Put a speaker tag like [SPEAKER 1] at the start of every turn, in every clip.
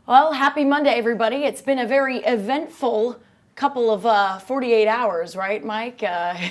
[SPEAKER 1] Well, happy Monday, everybody. It's been a very eventful couple of 48 hours, right, Mike? Yeah,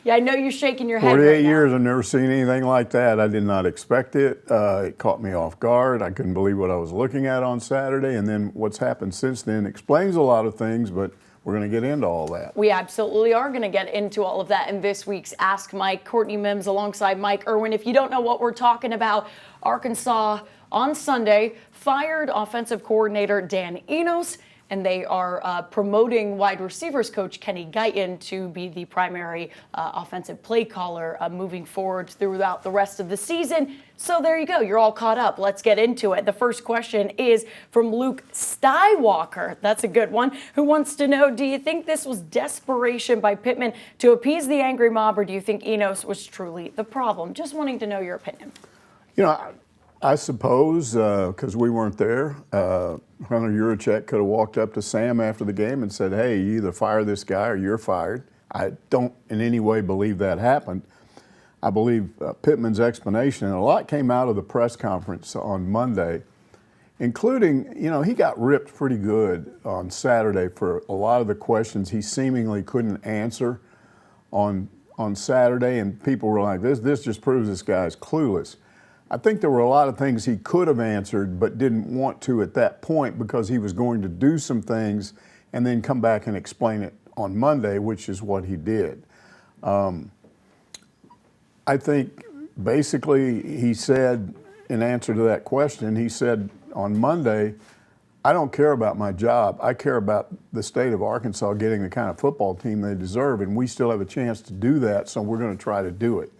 [SPEAKER 1] I know you're shaking your head
[SPEAKER 2] 48
[SPEAKER 1] right now.
[SPEAKER 2] years, I've never seen anything like that. I did not expect it. It caught me off guard. I couldn't believe what I was looking at on Saturday. And then what's happened since then explains a lot of things, but we're going to get into all that.
[SPEAKER 1] We absolutely are going to get into all of that in this week's Ask Mike. Courtney Mims alongside Mike Irwin. If you don't know what we're talking about, Arkansas on Sunday fired offensive coordinator Dan Enos, and they are promoting wide receivers coach Kenny Guyton to be the primary offensive play caller moving forward throughout the rest of the season. So there you go. You're all caught up. Let's get into it. The first question is from Luke Skywalker. That's a good one. Who wants to know, do you think this was desperation by Pittman to appease the angry mob, or do you think Enos was truly the problem? Just wanting to know your opinion.
[SPEAKER 2] You know, I suppose, because we weren't there, Hunter Yurachek could have walked up to Sam after the game and said, hey, you either fire this guy or you're fired. I don't in any way believe that happened. I believe Pittman's explanation, and a lot came out of the press conference on Monday, including, you know, he got ripped pretty good on Saturday for a lot of the questions he seemingly couldn't answer on Saturday, and people were like, this just proves this guy's clueless. I think there were a lot of things he could have answered but didn't want to at that point because he was going to do some things and then come back and explain it on Monday, which is what he did. I think basically he said, in answer to that question, he said on Monday, I don't care about my job. I care about the state of Arkansas getting the kind of football team they deserve, and we still have a chance to do that, so we're going to try to do it.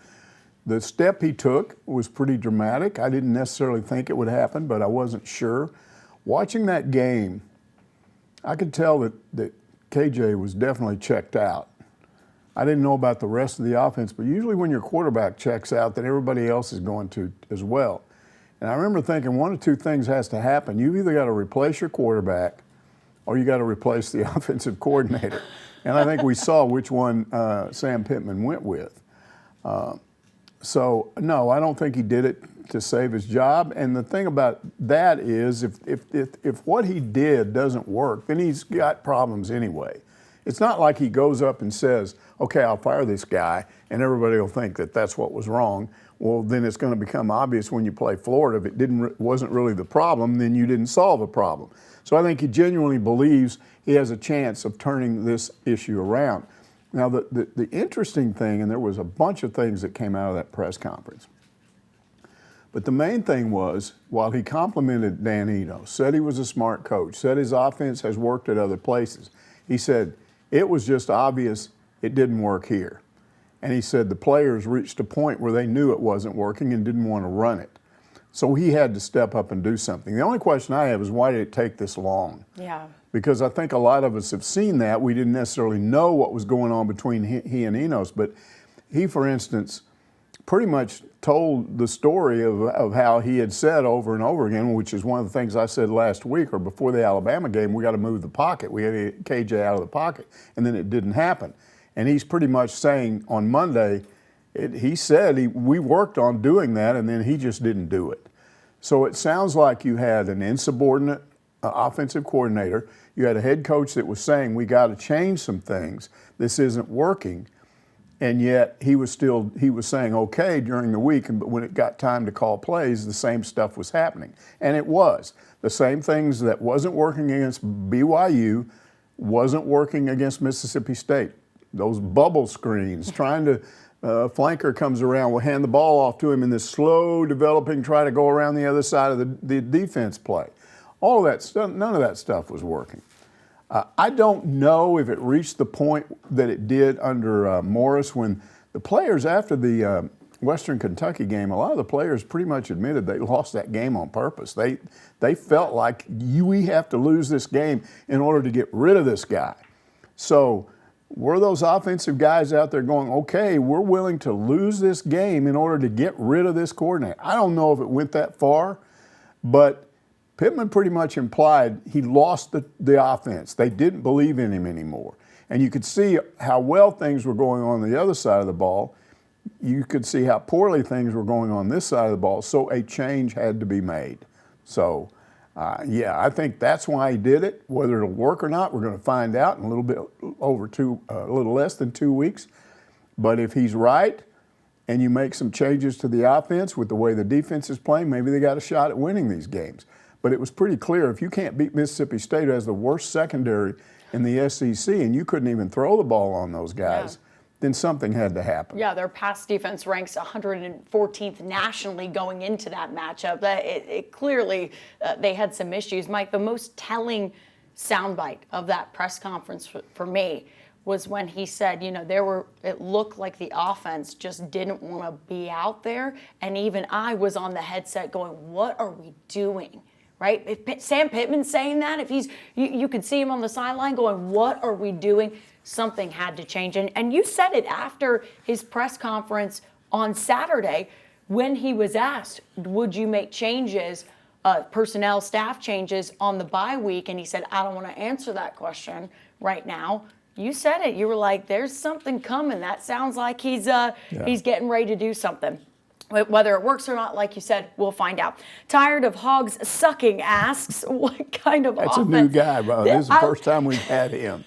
[SPEAKER 2] The step he took was pretty dramatic. I didn't necessarily think it would happen, but I wasn't sure. Watching that game, I could tell that KJ was definitely checked out. I didn't know about the rest of the offense, but usually when your quarterback checks out, then everybody else is going to as well. And I remember thinking one of two things has to happen. You've either got to replace your quarterback or you got to replace the offensive coordinator. And I think we saw which one Sam Pittman went with. So, no, I don't think he did it to save his job. And the thing about that is if what he did doesn't work, then he's got problems anyway. It's not like he goes up and says, okay, I'll fire this guy, and everybody will think that that's what was wrong. Well, then it's going to become obvious when you play Florida. If it wasn't really the problem, then you didn't solve a problem. So I think he genuinely believes he has a chance of turning this issue around. Now, the interesting thing, and there was a bunch of things that came out of that press conference, but the main thing was, while he complimented Dan Enos, said he was a smart coach, said his offense has worked at other places, he said it was just obvious it didn't work here. And he said the players reached a point where they knew it wasn't working and didn't want to run it. So he had to step up and do something. The only question I have is, why did it take this long?
[SPEAKER 1] Yeah.
[SPEAKER 2] Because I think a lot of us have seen that. We didn't necessarily know what was going on between he and Enos, but he, for instance, pretty much told the story of how he had said over and over again, which is one of the things I said last week or before the Alabama game, we got to move the pocket. We got to get KJ out of the pocket. And then it didn't happen. And he's pretty much saying on Monday, he said we worked on doing that, and then he just didn't do it. So it sounds like you had an insubordinate offensive coordinator. You had a head coach that was saying, we got to change some things. This isn't working. And yet he was saying okay during the week, but when it got time to call plays, the same stuff was happening. And it was. The same things that wasn't working against BYU wasn't working against Mississippi State. Those bubble screens, trying to flanker comes around, will hand the ball off to him in this slow developing, try to go around the other side of the defense play. All of that stuff, none of that stuff was working. I don't know if it reached the point that it did under Morris when the players, after the Western Kentucky game, a lot of the players pretty much admitted they lost that game on purpose. They felt like we have to lose this game in order to get rid of this guy. So were those offensive guys out there going, okay, we're willing to lose this game in order to get rid of this coordinator? I don't know if it went that far, but Pittman pretty much implied he lost the offense. They didn't believe in him anymore. And you could see how well things were going on the other side of the ball. You could see how poorly things were going on this side of the ball. So a change had to be made. So Yeah, I think that's why he did it. Whether it'll work or not, we're going to find out in a little less than 2 weeks. But if he's right, and you make some changes to the offense with the way the defense is playing, maybe they got a shot at winning these games. But it was pretty clear if you can't beat Mississippi State, who has the worst secondary in the SEC, and you couldn't even throw the ball on those guys, then something had to happen.
[SPEAKER 1] Yeah, their pass defense ranks 114th nationally going into that matchup. It clearly, they had some issues. Mike, the most telling soundbite of that press conference for me was when he said, it looked like the offense just didn't want to be out there. And even I was on the headset going, what are we doing? Right? If Sam Pittman's saying that, if you could see him on the sideline going, what are we doing? Something had to change. And you said it after his press conference on Saturday when he was asked, would you make changes, personnel staff changes on the bye week? And he said, I don't want to answer that question right now. You said it. You were like, there's something coming. That sounds like he's getting ready to do something. Whether it works or not, like you said, we'll find out. Tired of Hogs sucking asks, what kind of
[SPEAKER 2] That's
[SPEAKER 1] offense?
[SPEAKER 2] a new guy, bro. This is the first time we've had him.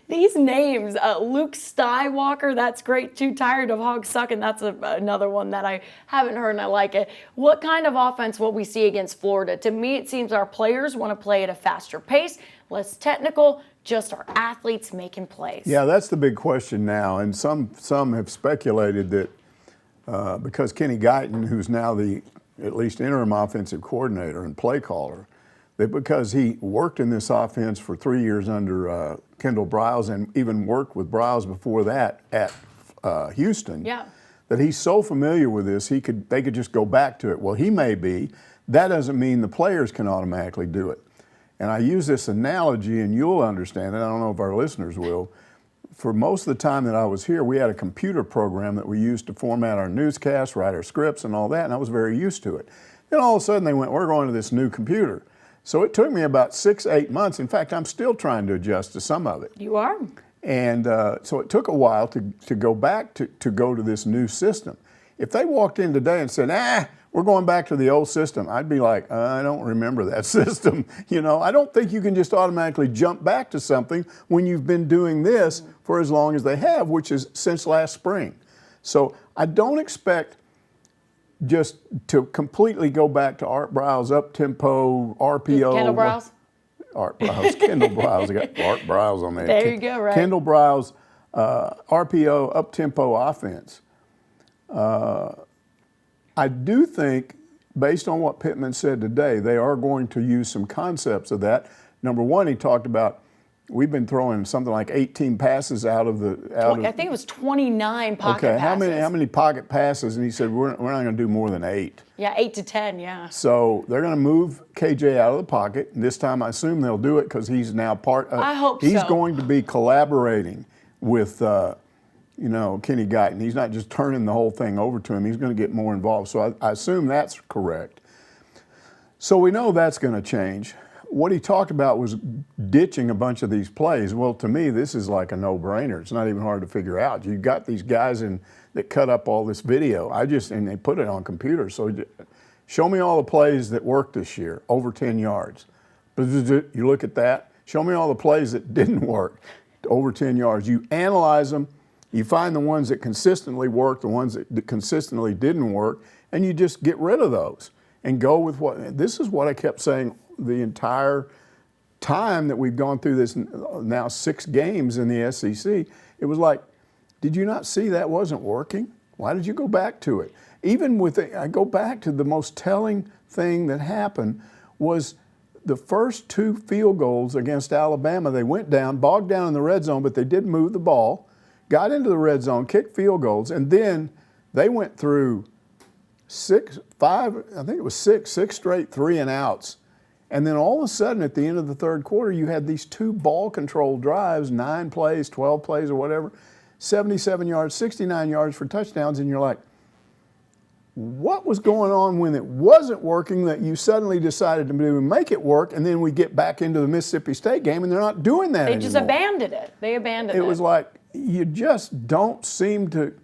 [SPEAKER 1] These names, Luke Skywalker, that's great too. Tired of Hogs sucking, that's another one that I haven't heard and I like it. What kind of offense will we see against Florida? To me, it seems our players want to play at a faster pace, less technical, just our athletes making plays.
[SPEAKER 2] Yeah, that's the big question now. And some have speculated that because Kenny Guyton, who's now the at least interim offensive coordinator and play caller, that because he worked in this offense for 3 years under Kendall Briles and even worked with Briles before that at Houston, that he's so familiar with this, they could just go back to it. Well, he may be. That doesn't mean the players can automatically do it. And I use this analogy, and you'll understand it. I don't know if our listeners will. For most of the time that I was here, we had a computer program that we used to format our newscasts, write our scripts, and all that, and I was very used to it. Then all of a sudden they went, we're going to this new computer. So it took me about 6, 8 months. In fact, I'm still trying to adjust to some of it.
[SPEAKER 1] You are.
[SPEAKER 2] And so it took a while to go back to go to this new system. If they walked in today and said, we're going back to the old system, I'd be like, I don't remember that system. I don't think you can just automatically jump back to something when you've been doing this for as long as they have, which is since last spring. So I don't expect just to completely go back to Art Briles up-tempo, RPO.
[SPEAKER 1] Kendall Briles?
[SPEAKER 2] Art Briles, Kendall Briles. I got Art Briles on there.
[SPEAKER 1] There you go, right.
[SPEAKER 2] Kendall Briles, RPO, up-tempo offense. I do think, based on what Pittman said today, they are going to use some concepts of that. Number one, he talked about we've been throwing something like 18 passes I
[SPEAKER 1] think it was 29 pocket passes.
[SPEAKER 2] Okay, how many pocket passes? And he said we're not going to do more than 8.
[SPEAKER 1] Yeah, 8 to 10, yeah.
[SPEAKER 2] So they're going to move KJ out of the pocket. And this time I assume they'll do it because he's now
[SPEAKER 1] I hope so.
[SPEAKER 2] He's going to be collaborating with Kenny Guyton. He's not just turning the whole thing over to him. He's going to get more involved. So I assume that's correct. So we know that's going to change. What he talked about was ditching a bunch of these plays. Well, to me, this is like a no-brainer. It's not even hard to figure out. You've got these guys that cut up all this video. And they put it on computers. So show me all the plays that worked this year, over 10 yards. You look at that. Show me all the plays that didn't work, over 10 yards. You analyze them. You find the ones that consistently worked, the ones that consistently didn't work, and you just get rid of those and go with what. This is what I kept saying the entire time that we've gone through this now 6 games in the SEC. It was like, did you not see that wasn't working? Why did you go back to it? I go back to the most telling thing that happened was the first 2 field goals against Alabama. They went down, bogged down in the red zone, but they did move the ball, got into the red zone, kicked field goals, and then they went through 6 straight 3-and-outs. And then all of a sudden, at the end of the third quarter, you had these 2 ball-controlled drives, 9 plays, 12 plays, or whatever, 77 yards, 69 yards for touchdowns, and you're like, what was going on when it wasn't working that you suddenly decided to make it work, and then we get back into the Mississippi State game, and they're not doing that anymore.
[SPEAKER 1] They just abandoned it. It
[SPEAKER 2] was like, you just don't seem to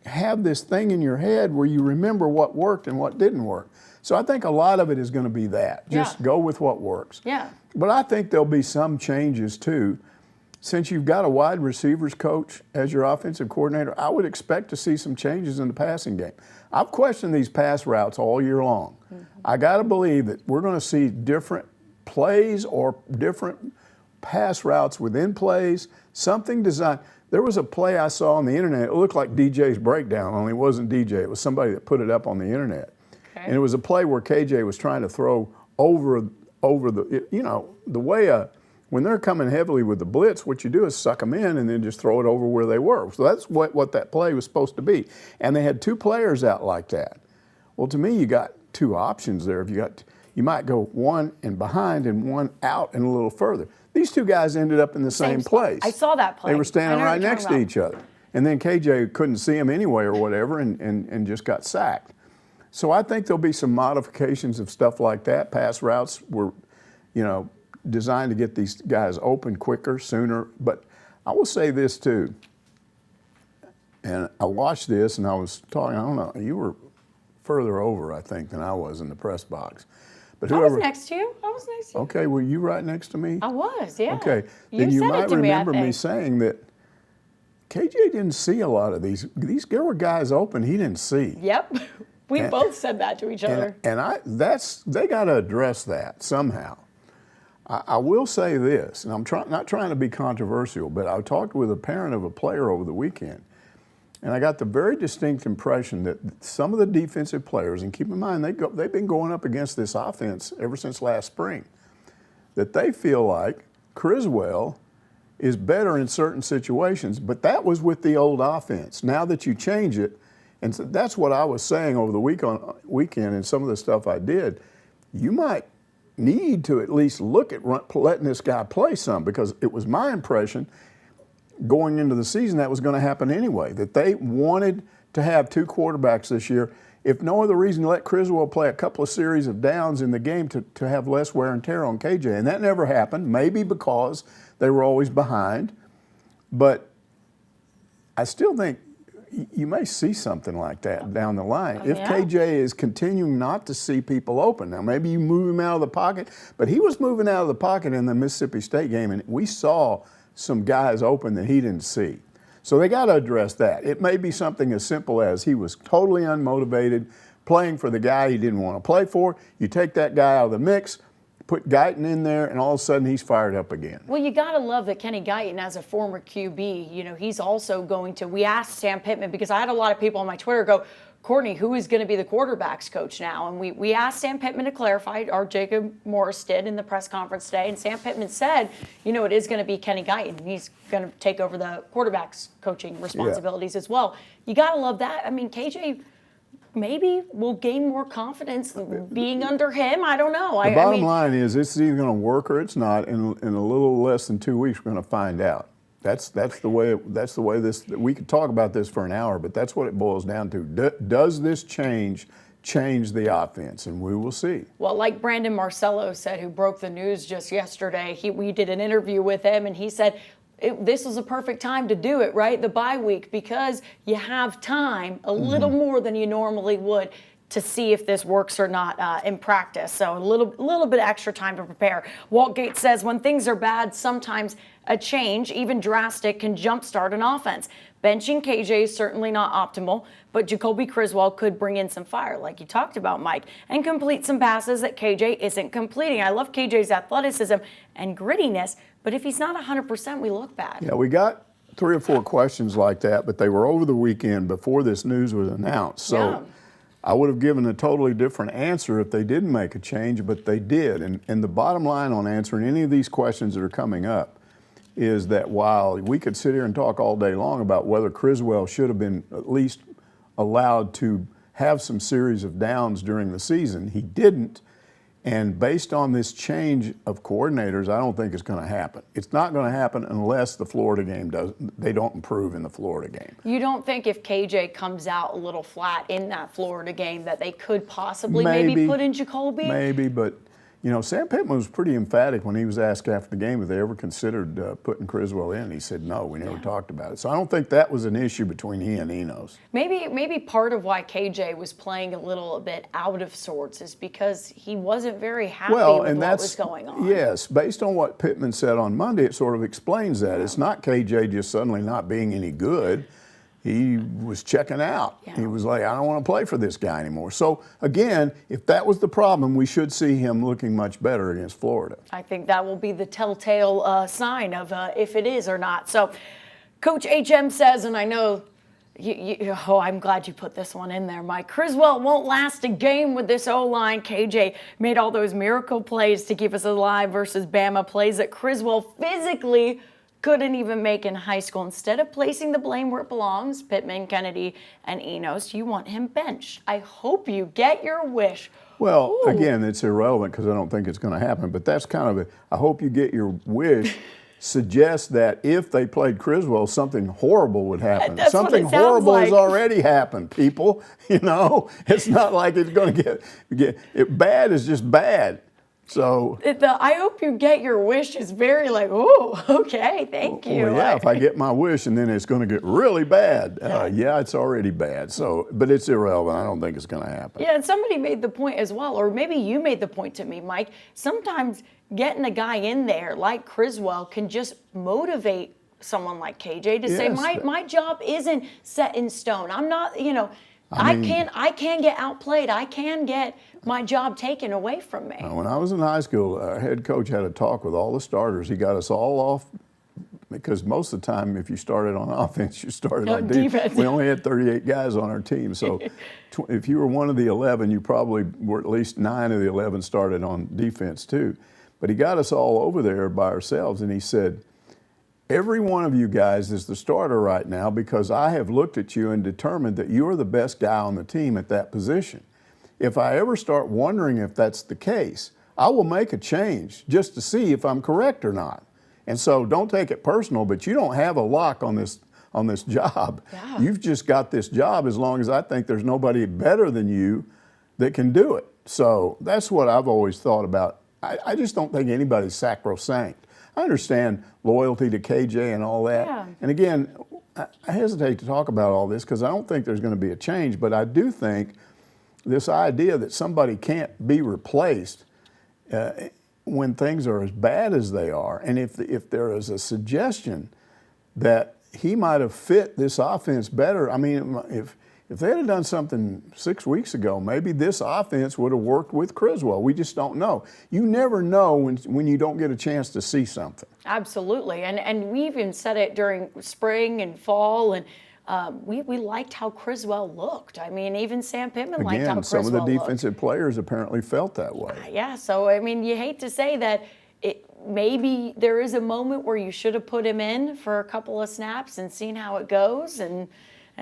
[SPEAKER 2] have this thing in your head where you remember what worked and what didn't work. So I think a lot of it is going to be that. Just go with what works.
[SPEAKER 1] Yeah.
[SPEAKER 2] But I think there'll be some changes too. Since you've got a wide receivers coach as your offensive coordinator, I would expect to see some changes in the passing game. I've questioned these pass routes all year long. I got to believe that we're going to see different plays or different pass routes within plays, something designed. There was a play I saw on the internet. It looked like DJ's breakdown, only it wasn't DJ. It was somebody that put it up on the internet. Okay. And it was a play where KJ was trying to throw over the, the way when they're coming heavily with the blitz, what you do is suck them in and then just throw it over where they were. So that's what that play was supposed to be. And they had two players out like that. Well, to me, you got two options there. You might go one and behind and one out and a little further. These two guys ended up in the same place.
[SPEAKER 1] I saw that play.
[SPEAKER 2] They were standing right next to each other. And then KJ couldn't see him anyway or whatever and just got sacked. So I think there'll be some modifications of stuff like that. Pass routes were, designed to get these guys open quicker, sooner. But I will say this too, and I watched this and I was talking, I don't know, you were further over, I think, than I was in the press box. But
[SPEAKER 1] I was next to you.
[SPEAKER 2] Okay, were you right next to me?
[SPEAKER 1] I was, yeah.
[SPEAKER 2] Okay, then you might remember me saying that KJ didn't see a lot of these. There were guys open he didn't see.
[SPEAKER 1] Yep, we both said that to each other.
[SPEAKER 2] And they got to address that somehow. I will say this, and I'm not trying to be controversial, but I talked with a parent of a player over the weekend, and I got the very distinct impression that some of the defensive players, and keep in mind they've been going up against this offense ever since last spring, that they feel like Criswell is better in certain situations, but that was with the old offense. Now that you change it, and so that's what I was saying over the weekend and some of the stuff I did, you might need to at least look at letting this guy play some, because it was my impression going into the season that was going to happen anyway, that they wanted to have two quarterbacks this year, if no other reason, let Criswell play a couple of series of downs in the game to have less wear and tear on KJ. And that never happened, maybe because they were always behind. But I still think you may see something like that down the line. If KJ is continuing not to see people open. Now, maybe you move him out of the pocket, but he was moving out of the pocket in the Mississippi State game, and we saw some guys open that he didn't see. So they got to address that. It may be something as simple as he was totally unmotivated, playing for the guy he didn't want to play for. You take that guy out of the mix, put Guyton in there, and all of a sudden he's fired up again.
[SPEAKER 1] Well, you got to love that Kenny Guyton, as a former QB, he's also going to, we asked Sam Pittman, because I had a lot of people on my Twitter go, Courtney, who is going to be the quarterback's coach now? And we asked Sam Pittman to clarify, or Jacob Morris did in the press conference today, and Sam Pittman said, it is going to be Kenny Guyton. He's going to take over the quarterback's coaching responsibilities as well. You got to love that. I mean, KJ maybe will gain more confidence being under him. I don't know.
[SPEAKER 2] The bottom line is it's either going to work or it's not. In a little less than 2 weeks, we're going to find out. That's the way this. We could talk about this for an hour, but that's what it boils down to. Does this change the offense? And we will see. Well,
[SPEAKER 1] like Brandon Marcello said, who broke the news just yesterday, we did an interview with him, and he said this was a perfect time to do it, right? The bye week, because you have time, a little more than you normally would, to see if this works or not in practice. So a little bit extra time to prepare. Walt Gates says when things are bad, sometimes a change, even drastic, can jumpstart an offense. Benching KJ is certainly not optimal, but Jacoby Criswell could bring in some fire, like you talked about, Mike, and complete some passes that KJ isn't completing. I love KJ's athleticism and grittiness, but if he's not 100%, we look bad.
[SPEAKER 2] Yeah, we got 3 or 4 questions like that, but they were over the weekend before this news was announced. So I would have given a totally different answer if they didn't make a change, but they did. And the bottom line on answering any of these questions that are coming up is that while we could sit here and talk all day long about whether Criswell should have been at least allowed to have some series of downs during the season, he didn't. And based on this change of coordinators, I don't think it's going to happen. It's not going to happen unless the Florida game they don't improve in the Florida game.
[SPEAKER 1] You don't think if KJ comes out a little flat in that Florida game that they could possibly maybe put in Jacoby?
[SPEAKER 2] Maybe, but You know, Sam Pittman was pretty emphatic when he was asked after the game if they ever considered putting Criswell in. He said, no, we never talked about it. So I don't think that was an issue between he and Enos.
[SPEAKER 1] Maybe part of why KJ was playing a little bit out of sorts is because he wasn't very happy with what was going on.
[SPEAKER 2] Yes, based on what Pittman said on Monday, it sort of explains that. It's not KJ just suddenly not being any good. He was checking out. He was like, I don't want to play for this guy anymore. So, again, if that was the problem, we should see him looking much better against Florida.
[SPEAKER 1] I think that will be the telltale sign of if it is or not. So, Coach HM says, and I know, I'm glad you put this one in there, Mike. Criswell won't last a game with this O-line. KJ made all those miracle plays to keep us alive versus Bama, plays that Criswell physically couldn't even make in high school. Instead of placing the blame where it belongs, Pittman, Kennedy, and Enos, you want him benched. I hope you get your wish.
[SPEAKER 2] Well, again, it's irrelevant because I don't think it's going to happen, but that's kind of I hope you get your wish suggests that if they played Criswell, something horrible would happen.
[SPEAKER 1] That's
[SPEAKER 2] something
[SPEAKER 1] what it
[SPEAKER 2] horrible
[SPEAKER 1] sounds
[SPEAKER 2] has
[SPEAKER 1] like.
[SPEAKER 2] already happened, people. You know, it's not like it's going to get bad is just bad. So
[SPEAKER 1] I hope you get your wish is very like, oh, okay, thank you.
[SPEAKER 2] Well, yeah, if I get my wish and then it's going to get really bad. Yeah, it's already bad. So, but it's irrelevant. I don't think it's going to happen.
[SPEAKER 1] Yeah, and somebody made the point as well, or maybe you made the point to me, Mike. Sometimes getting a guy in there like Criswell can just motivate someone like KJ to say, my job isn't set in stone. I'm not, you know, I can get outplayed. I can get my job taken away from me.
[SPEAKER 2] When I was in high school, our head coach had a talk with all the starters. He got us all off because most of the time, if you started on offense, you started on defense. We only had 38 guys on our team. So if you were one of the 11, you probably were at least 9 of the 11 started on defense too. But he got us all over there by ourselves, and he said, every one of you guys is the starter right now because I have looked at you and determined that you're the best guy on the team at that position. If I ever start wondering if that's the case, I will make a change just to see if I'm correct or not. And so don't take it personal, but you don't have a lock on this job.
[SPEAKER 1] Yeah.
[SPEAKER 2] You've just got this job as long as I think there's nobody better than you that can do it. So that's what I've always thought about. I just don't think anybody's sacrosanct. I understand loyalty to KJ and all that.
[SPEAKER 1] Yeah.
[SPEAKER 2] And again, I hesitate to talk about all this because I don't think there's going to be a change, but I do think this idea that somebody can't be replaced when things are as bad as they are, and if there is a suggestion that he might have fit this offense better, I mean, if they had done something 6 weeks ago, maybe this offense would have worked with Criswell. We just don't know. You never know when you don't get a chance to see something.
[SPEAKER 1] Absolutely, and we even said it during spring and fall, and we liked how Criswell looked. I mean, even Sam Pittman liked how Criswell looked.
[SPEAKER 2] Some of the defensive players apparently felt that way.
[SPEAKER 1] Yeah, so I mean, you hate to say that maybe there is a moment where you should have put him in for a couple of snaps and seen how it goes and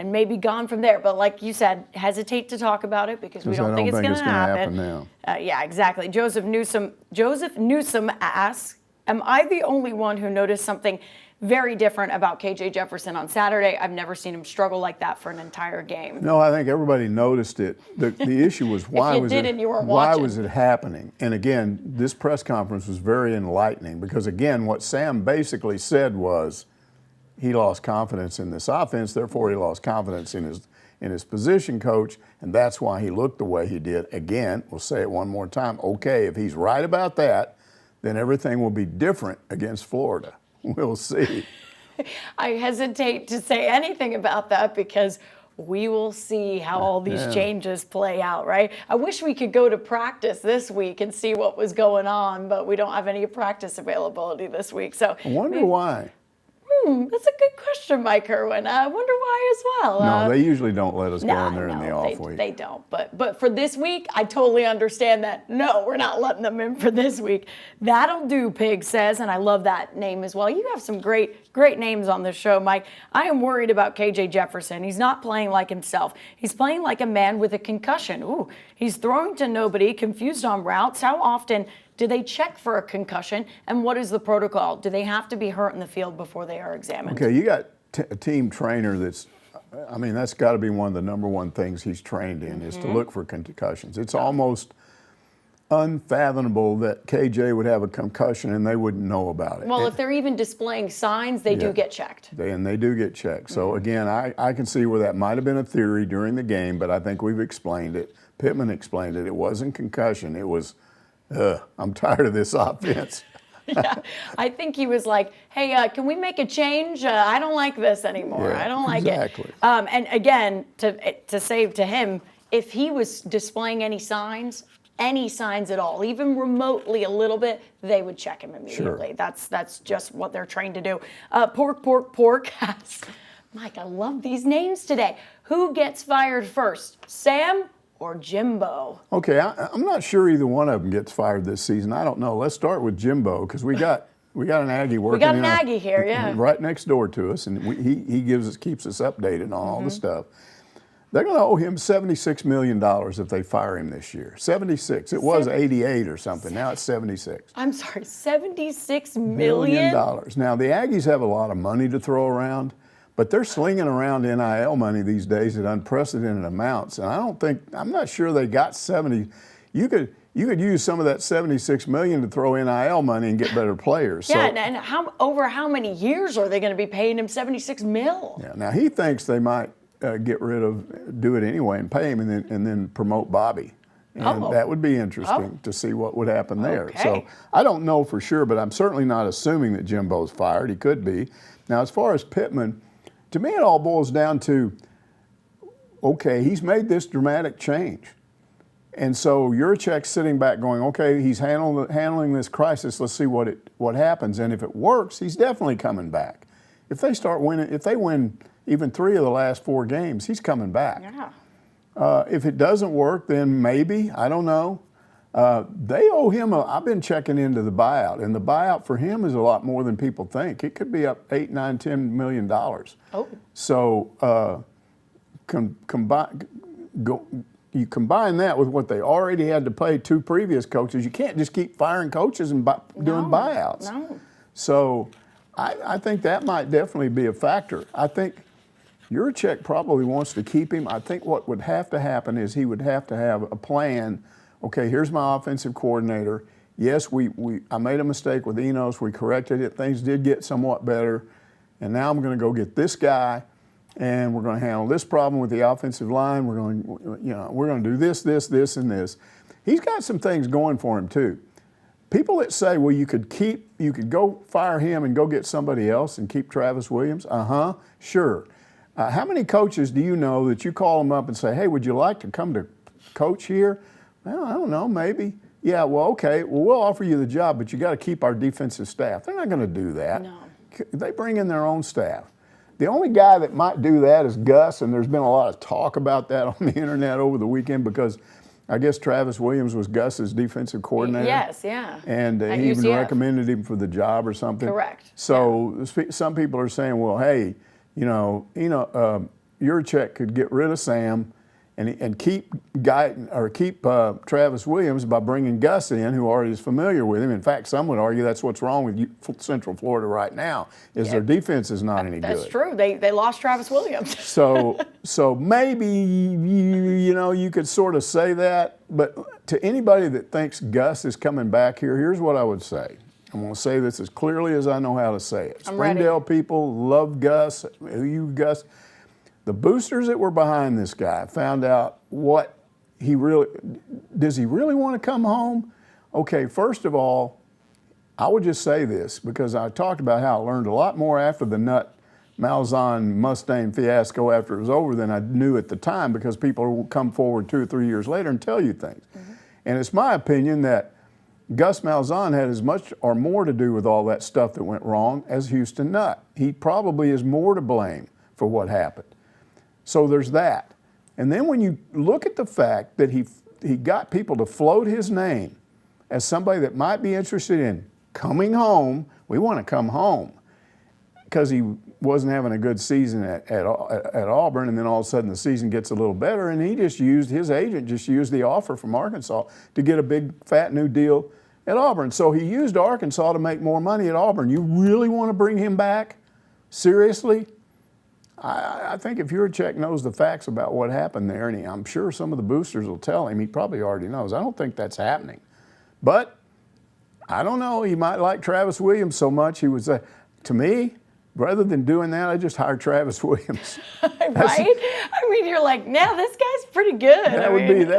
[SPEAKER 1] maybe gone from there. But like you said, hesitate to talk about it because we don't think it's going to happen.
[SPEAKER 2] Now.
[SPEAKER 1] Yeah, exactly. Joseph Newsom asks, am I the only one who noticed something very different about KJ Jefferson on Saturday? I've never seen him struggle like that for an entire game.
[SPEAKER 2] No, I think everybody noticed it. The issue was why was it happening? And again, this press conference was very enlightening because again, what Sam basically said was he lost confidence in this offense, therefore he lost confidence in his position coach, and that's why he looked the way he did. Again, we'll say it one more time. Okay, if he's right about that, then everything will be different against Florida. We'll see.
[SPEAKER 1] I hesitate to say anything about that because we will see how all these changes play out, right? I wish we could go to practice this week and see what was going on, but we don't have any practice availability this week. So
[SPEAKER 2] I wonder why.
[SPEAKER 1] That's a good question, Mike Irwin. I wonder why as well.
[SPEAKER 2] No, they usually don't let us go in there in the off week.
[SPEAKER 1] They don't. But for this week, I totally understand that. No, we're not letting them in for this week. That'll do, Pig says, and I love that name as well. You have some great names on this show, Mike. I am worried about KJ Jefferson. He's not playing like himself. He's playing like a man with a concussion. Ooh, he's throwing to nobody, confused on routes. How often do they check for a concussion, and what is the protocol? Do they have to be hurt in the field before they are examined?
[SPEAKER 2] Okay, you got a team trainer that's got to be one of the number one things he's trained in is to look for concussions. It's almost unfathomable that KJ would have a concussion and they wouldn't know about it.
[SPEAKER 1] Well, if they're even displaying signs, they do get checked.
[SPEAKER 2] They do get checked. So again, I can see where that might have been a theory during the game, but I think we've explained it. Pittman explained it. It wasn't concussion. It was, I'm tired of this offense.
[SPEAKER 1] Yeah, I think he was like, hey, can we make a change? I don't like this anymore.
[SPEAKER 2] Yeah,
[SPEAKER 1] I don't like
[SPEAKER 2] exactly.
[SPEAKER 1] it. And again, to say to him, if he was displaying any signs at all, even remotely a little bit, they would check him immediately.
[SPEAKER 2] Sure.
[SPEAKER 1] That's just what they're trained to do. Pork has, Mike, I love these names today. Who gets fired first, Sam or Jimbo?
[SPEAKER 2] Okay, I'm not sure either one of them gets fired this season. I don't know. Let's start with Jimbo because we got an Aggie working.
[SPEAKER 1] We got an Aggie here, yeah,
[SPEAKER 2] right next door to us, and he keeps us updated on all the stuff. They're going to owe him $76 million if they fire him this year. 76. It was 88 or something. Now it's 76.
[SPEAKER 1] I'm sorry, $76
[SPEAKER 2] $1
[SPEAKER 1] million?
[SPEAKER 2] Now, the Aggies have a lot of money to throw around, but they're slinging around NIL money these days at unprecedented amounts. And I'm not sure they got 70. You could use some of that $76 million to throw NIL money and get better players.
[SPEAKER 1] Yeah, and over how many years are they going to be paying him $76 million?
[SPEAKER 2] Yeah, now he thinks they might do it anyway and pay him and then promote Bobby. And that would be interesting to see what would happen there.
[SPEAKER 1] Okay.
[SPEAKER 2] So I don't know for sure, but I'm certainly not assuming that Jimbo's fired. He could be. Now, as far as Pittman, to me it all boils down to, okay, he's made this dramatic change. And so Yurachek's sitting back going, okay, he's handling this crisis. Let's see what happens. And if it works, he's definitely coming back. If they win even 3 of the last 4 games, he's coming back.
[SPEAKER 1] Yeah.
[SPEAKER 2] If it doesn't work, then maybe, I don't know. They owe him I've been checking into the buyout, and the buyout for him is a lot more than people think. It could be up $8, $9, $10 million.
[SPEAKER 1] Oh.
[SPEAKER 2] So you combine that with what they already had to pay 2 previous coaches. You can't just keep firing coaches and doing buyouts.
[SPEAKER 1] No.
[SPEAKER 2] So I think that might definitely be a factor. I think Yurachek probably wants to keep him. I think what would have to happen is he would have to have a plan. Okay, here's my offensive coordinator. Yes, I made a mistake with Enos. We corrected it. Things did get somewhat better. And now I'm going to go get this guy, and we're going to handle this problem with the offensive line. We're going to do this, and this. He's got some things going for him too. People that say, well, you could go fire him and go get somebody else and keep Travis Williams. Sure. How many coaches do you know that you call them up and say, hey, would you like to come to coach here? Well, I don't know, maybe. Yeah, well, okay. Well, we'll offer you the job, but you got to keep our defensive staff. They're not going to do that.
[SPEAKER 1] No.
[SPEAKER 2] They bring in their own staff. The only guy that might do that is Gus, and there's been a lot of talk about that on the internet over the weekend because I guess Travis Williams was Gus's defensive coordinator.
[SPEAKER 1] Yes, yeah.
[SPEAKER 2] And
[SPEAKER 1] At
[SPEAKER 2] he even
[SPEAKER 1] UCF.
[SPEAKER 2] recommended him for the job or something.
[SPEAKER 1] Correct.
[SPEAKER 2] So some people are saying, well, hey, Yurachek could get rid of Sam and keep Travis Williams by bringing Gus in, who already is familiar with him. In fact, some would argue that's what's wrong with Central Florida right now, is their defense is not any good.
[SPEAKER 1] That's true. They lost Travis Williams.
[SPEAKER 2] So maybe you could sort of say that, but to anybody that thinks Gus is coming back here, here's what I would say. I'm going to say this as clearly as I know how to say it. Springdale people love Gus. Gus. The boosters that were behind this guy found out does he really want to come home? Okay, first of all, I would just say this because I talked about how I learned a lot more after the Nut Malzahn Mustang fiasco after it was over than I knew at the time because people will come forward 2 or 3 years later and tell you things. Mm-hmm. And it's my opinion that Gus Malzahn had as much or more to do with all that stuff that went wrong as Houston Nutt. He probably is more to blame for what happened. So there's that. And then when you look at the fact that he got people to float his name as somebody that might be interested in coming home, we want to come home, because he wasn't having a good season at Auburn, and then all of a sudden the season gets a little better, and his agent just used the offer from Arkansas to get a big fat new deal at Auburn. So he used Arkansas to make more money at Auburn. You really want to bring him back? Seriously? I think if Yurachek knows the facts about what happened there, and I'm sure some of the boosters will tell him, he probably already knows. I don't think that's happening. But I don't know. He might like Travis Williams so much. He was, to me, rather than doing that, I just hired Travis Williams.
[SPEAKER 1] Right? I mean, you're like, nah, this guy's pretty good.
[SPEAKER 2] That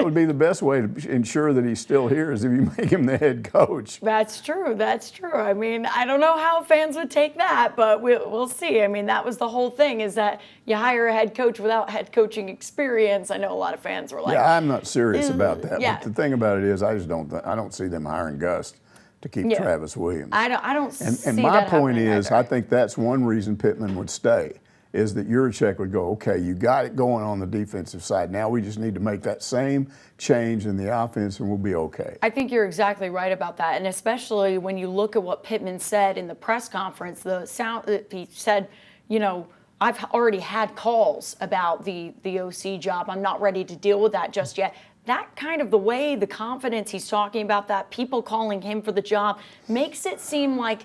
[SPEAKER 2] would be the best way to ensure that he's still here is if you make him the head coach.
[SPEAKER 1] That's true. That's true. I mean, I don't know how fans would take that, but we'll see. I mean, that was the whole thing is that you hire a head coach without head coaching experience. I know a lot of fans were like,
[SPEAKER 2] yeah, I'm not serious about that.
[SPEAKER 1] Yeah.
[SPEAKER 2] But the thing about it is, I don't see them hiring Gus to keep Travis Williams.
[SPEAKER 1] I don't see
[SPEAKER 2] and my
[SPEAKER 1] that
[SPEAKER 2] point
[SPEAKER 1] happening
[SPEAKER 2] is,
[SPEAKER 1] either.
[SPEAKER 2] I think that's one reason Pittman would stay, is that Yurachek would go, okay, you got it going on the defensive side. Now we just need to make that same change in the offense and we'll be okay.
[SPEAKER 1] I think you're exactly right about that. And especially when you look at what Pittman said in the press conference, he said, you know, I've already had calls about the OC job. I'm not ready to deal with that just yet. That kind of the way, the confidence he's talking about that, people calling him for the job, makes it seem like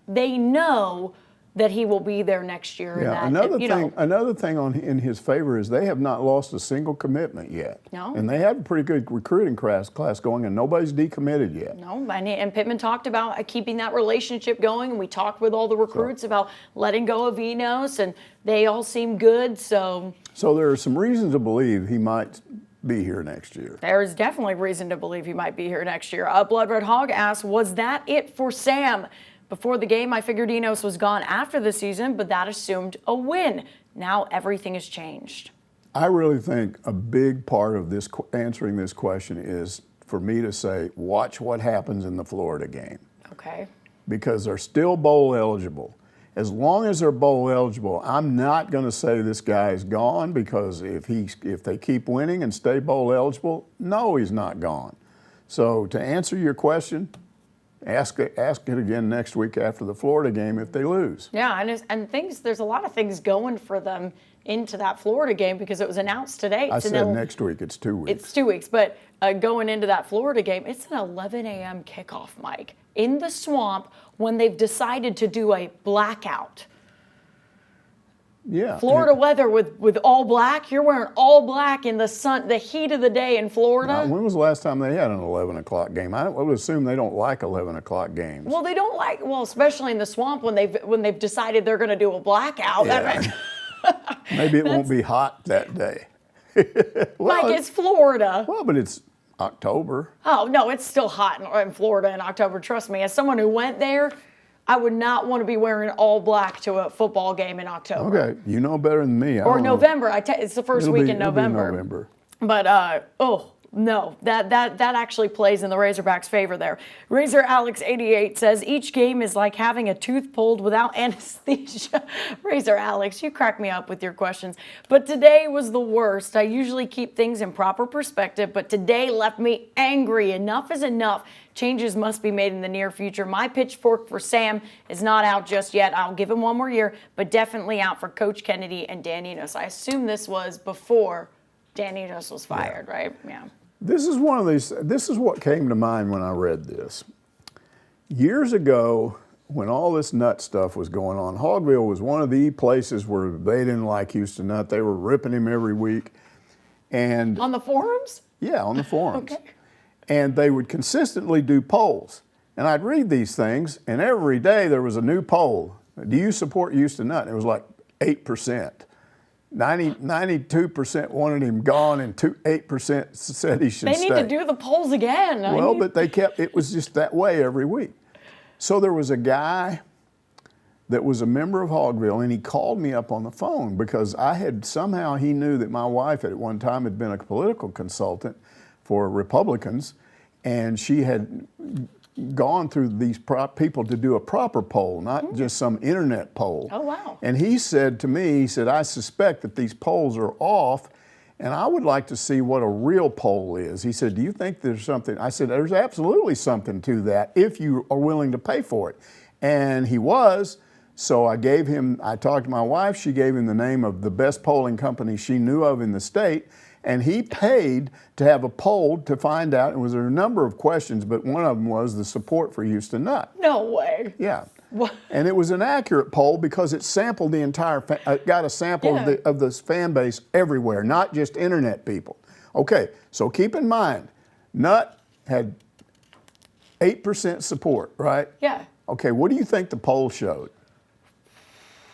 [SPEAKER 1] they know that he will be there next year.
[SPEAKER 2] Yeah,
[SPEAKER 1] and that,
[SPEAKER 2] another thing in his favor is they have not lost a single commitment yet.
[SPEAKER 1] No.
[SPEAKER 2] And they have a pretty good recruiting class going, and nobody's decommitted yet.
[SPEAKER 1] No, and Pittman talked about keeping that relationship going, and we talked with all the recruits about letting go of Enos, and they all seem good. So
[SPEAKER 2] there are some reasons to believe he might be here next year.
[SPEAKER 1] There's definitely reason to believe he might be here next year. Blood Red Hog asks, was that it for Sam? Before the game, I figured Enos was gone after the season, but that assumed a win. Now everything has changed.
[SPEAKER 2] I really think a big part of this answering this question is for me to say, watch what happens in the Florida game.
[SPEAKER 1] Okay.
[SPEAKER 2] Because they're still bowl eligible. As long as they're bowl eligible, I'm not going to say this guy is gone, because if they keep winning and stay bowl eligible, no, he's not gone. So to answer your question, ask it again next week after the Florida game if they lose.
[SPEAKER 1] Yeah, there's a lot of things going for them into that Florida game because it was announced today.
[SPEAKER 2] I said next week, it's 2 weeks.
[SPEAKER 1] It's 2 weeks, but going into that Florida game, it's an 11 a.m. kickoff, Mike, in the swamp when they've decided to do a blackout.
[SPEAKER 2] Yeah.
[SPEAKER 1] Florida weather with all black. You're wearing all black in the sun, the heat of the day in Florida.
[SPEAKER 2] When was the last time they had an 11 o'clock game? I would assume they don't like 11 o'clock games.
[SPEAKER 1] Well, they don't like, especially in the swamp when they've decided they're going to do a blackout.
[SPEAKER 2] Yeah. Maybe it won't be hot that day.
[SPEAKER 1] Well, Mike, it's Florida.
[SPEAKER 2] Well, but it's October.
[SPEAKER 1] Oh, no, it's still hot in Florida in October. Trust me. As someone who went there, I would not want to be wearing all black to a football game in October.
[SPEAKER 2] Okay, you know better than me.
[SPEAKER 1] Or November. It's the first week in November.
[SPEAKER 2] It'll be November.
[SPEAKER 1] But, no, that actually plays in the Razorbacks' favor there. Razor Alex 88 says, each game is like having a tooth pulled without anesthesia. Razor Alex, you crack me up with your questions. But today was the worst. I usually keep things in proper perspective, but today left me angry. Enough is enough. Changes must be made in the near future. My pitchfork for Sam is not out just yet. I'll give him one more year, but definitely out for Coach Kennedy and Dan Enos. I assume this was before Dan Enos was fired, right? Yeah.
[SPEAKER 2] This is what came to mind when I read this. Years ago, when all this nut stuff was going on, Hogville was one of the places where they didn't like Houston Nutt. They were ripping him every week. And
[SPEAKER 1] on the forums?
[SPEAKER 2] Yeah, on the forums.
[SPEAKER 1] Okay.
[SPEAKER 2] And they would consistently do polls. And I'd read these things, and every day there was a new poll. Do you support Houston Nutt? And it was like 8%. 92% wanted him gone, and 8% said he should stay.
[SPEAKER 1] They need to do the polls again.
[SPEAKER 2] But it was just that way every week. So there was a guy that was a member of Hogville, and he called me up on the phone because he knew that my wife at one time had been a political consultant for Republicans, and she had gone through these people to do a proper poll, not just some internet poll.
[SPEAKER 1] Oh, wow.
[SPEAKER 2] And he said to me, I suspect that these polls are off, and I would like to see what a real poll is. He said, do you think there's something? I said, there's absolutely something to that if you are willing to pay for it. And he was. So I talked to my wife, she gave him the name of the best polling company she knew of in the state, and he paid to have a poll to find out. There was a number of questions, but one of them was the support for Houston Nutt.
[SPEAKER 1] No way.
[SPEAKER 2] Yeah.
[SPEAKER 1] What?
[SPEAKER 2] And it was an accurate poll because it sampled the entire, got a sample of the fan base everywhere, not just internet people. Okay, so keep in mind, Nutt had 8% support, right?
[SPEAKER 1] Yeah.
[SPEAKER 2] Okay, what do you think the poll showed?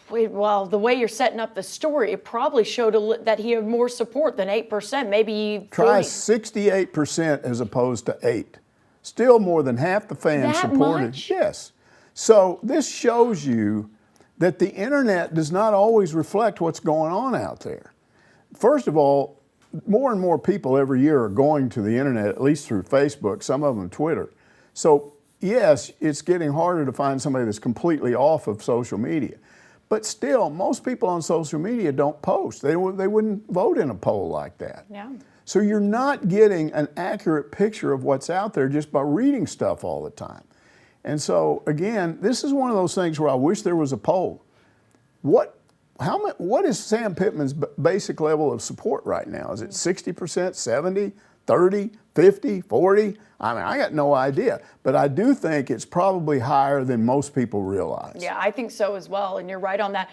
[SPEAKER 1] Well, the way you're setting up the story, it probably showed that he had more support than 8%. Maybe 40.
[SPEAKER 2] Try 68% as opposed to 8. Still more than half the fans
[SPEAKER 1] That
[SPEAKER 2] supported.
[SPEAKER 1] much?
[SPEAKER 2] Yes. So this shows you that the internet does not always reflect what's going on out there. First of all, more and more people every year are going to the internet, at least through Facebook, some of them Twitter. So yes, it's getting harder to find somebody that's completely off of social media. But still, most people on social media don't post. They wouldn't vote in a poll like that.
[SPEAKER 1] Yeah.
[SPEAKER 2] So you're not getting an accurate picture of what's out there just by reading stuff all the time. And so again, this is one of those things where I wish there was a poll. What is Sam Pittman's basic level of support right now? Is it 60%, 70, 30, 50, 40? I mean, I got no idea, but I do think it's probably higher than most people realize.
[SPEAKER 1] Yeah, I think so as well, and you're right on that.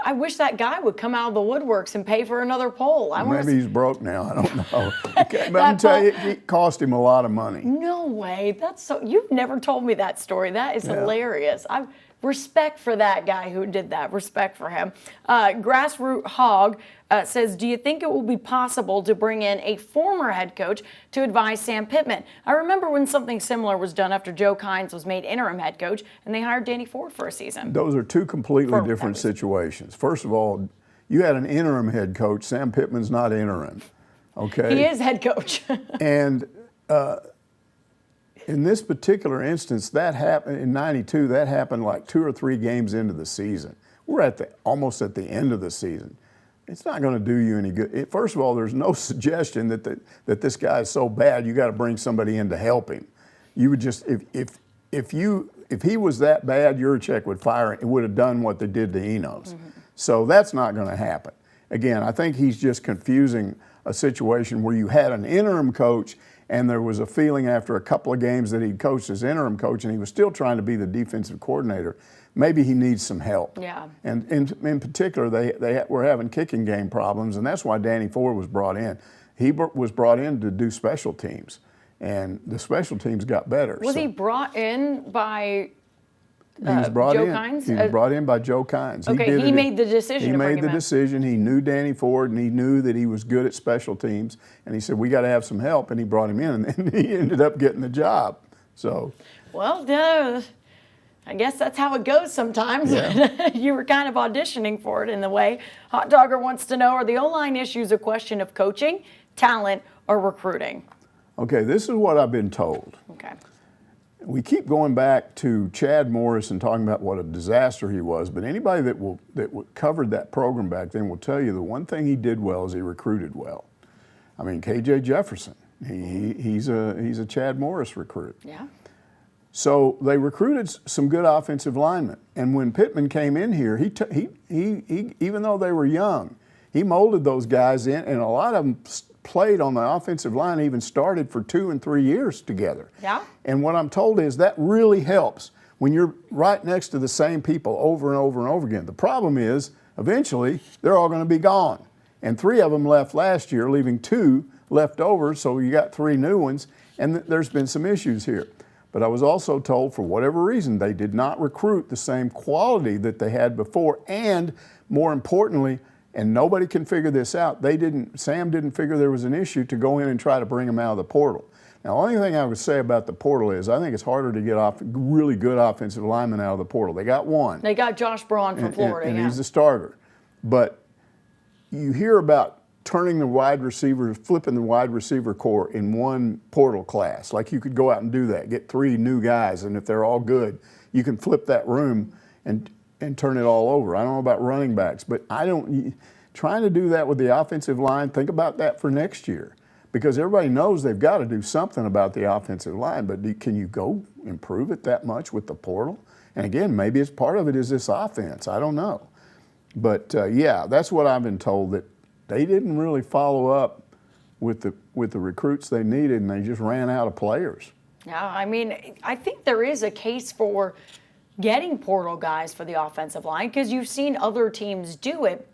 [SPEAKER 1] I wish that guy would come out of the woodworks and pay for another poll.
[SPEAKER 2] Maybe he's broke now. I don't know. Okay, but I'm telling you, it cost him a lot of money.
[SPEAKER 1] No way. That's so. You've never told me that story. That is hilarious. I respect for that guy who did that. Respect for him. Grassroot Hog says, do you think it will be possible to bring in a former head coach to advise Sam Pittman? I remember when something similar was done after Joe Kynes was made interim head coach and they hired Danny Ford for a season.
[SPEAKER 2] Those are two completely different situations. First of all, you had an interim head coach. Sam Pittman's not interim. Okay.
[SPEAKER 1] He is head coach.
[SPEAKER 2] And in this particular instance, that happened in '92. That happened like 2 or 3 games into the season. We're almost at the end of the season. It's not going to do you any good. First of all, there's no suggestion that this guy is so bad you got to bring somebody in to help him. You would just if he was that bad, Yurachek would fire him. It would have done what they did to Enos. Mm-hmm. So that's not going to happen. Again, I think he's just confusing a situation where you had an interim coach and there was a feeling after a couple of games that he'd coached as interim coach and he was still trying to be the defensive coordinator. Maybe he needs some help.
[SPEAKER 1] Yeah.
[SPEAKER 2] And in particular, they were having kicking game problems, and that's why Danny Ford was brought in. He was brought in to do special teams, and the special teams got better.
[SPEAKER 1] Was he brought in by
[SPEAKER 2] Joe
[SPEAKER 1] Kynes?
[SPEAKER 2] He was brought in by Joe Kynes.
[SPEAKER 1] Okay, he made the decision.
[SPEAKER 2] He made the decision. He knew Danny Ford, and he knew that he was good at special teams. And he said, "We got to have some help." And he brought him in, and he ended up getting the job. So,
[SPEAKER 1] well, I guess that's how it goes sometimes.
[SPEAKER 2] Yeah.
[SPEAKER 1] You were kind of auditioning for it in the way. Hot Dogger wants to know: are the O-line issues a question of coaching, talent, or recruiting?
[SPEAKER 2] Okay, this is what I've been told.
[SPEAKER 1] Okay.
[SPEAKER 2] We keep going back to Chad Morris and talking about what a disaster he was, but anybody that covered that program back then will tell you the one thing he did well is he recruited well. I mean, KJ Jefferson, he's a Chad Morris recruit.
[SPEAKER 1] Yeah.
[SPEAKER 2] So they recruited some good offensive linemen, and when Pittman came in here, he even though they were young, he molded those guys in, and a lot of them played on the offensive line, even started for 2 and 3 years together.
[SPEAKER 1] Yeah.
[SPEAKER 2] And what I'm told is that really helps when you're right next to the same people over and over and over again. The problem is, eventually, they're all going to be gone. And 3 of them left last year, leaving 2 left over, so you got 3 new ones, and there's been some issues here. But I was also told, for whatever reason, they did not recruit the same quality that they had before, and more importantly, and nobody can figure this out, Sam didn't figure there was an issue to go in and try to bring them out of the portal. Now, the only thing I would say about the portal is I think it's harder to get really good offensive linemen out of the portal. They got one.
[SPEAKER 1] They got Josh Braun from Florida,
[SPEAKER 2] and he's the starter. But you hear about turning the wide receiver, flipping the wide receiver core in one portal class. Like you could go out and do that, get 3 new guys, and if they're all good, you can flip that room and turn it all over. I don't know about running backs, but trying to do that with the offensive line, think about that for next year. Because everybody knows they've got to do something about the offensive line, but can you go improve it that much with the portal? And again, maybe it's part of it is this offense. I don't know. But yeah, that's what I've been told, that they didn't really follow up with the recruits they needed, and they just ran out of players.
[SPEAKER 1] Yeah, I mean, I think there is a case for getting portal guys for the offensive line, because you've seen other teams do it,